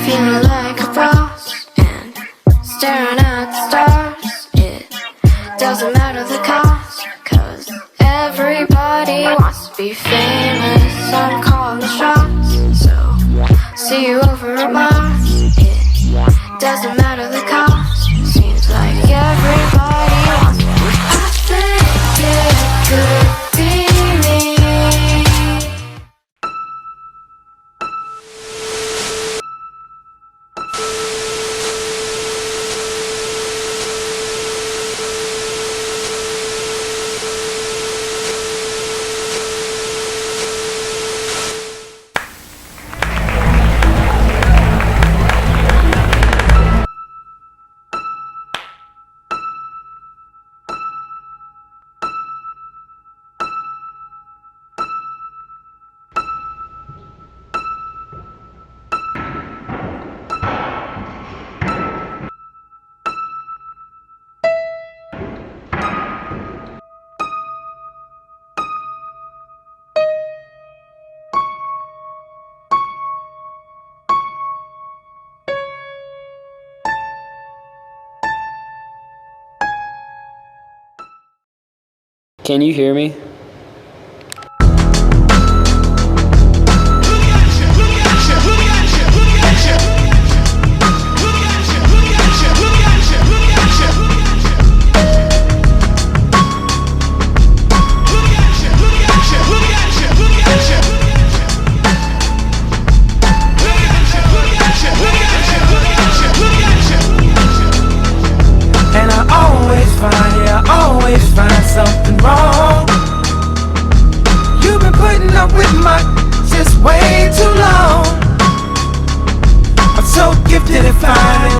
Feeling like a boss and staring at the stars. It doesn't matter the cost, 'cause everybody wants to be famous. I'm calling the shots, so see you over a bar. It doesn't matter the cost. Seems like everybody wants to. I think it could be me. Can you hear me?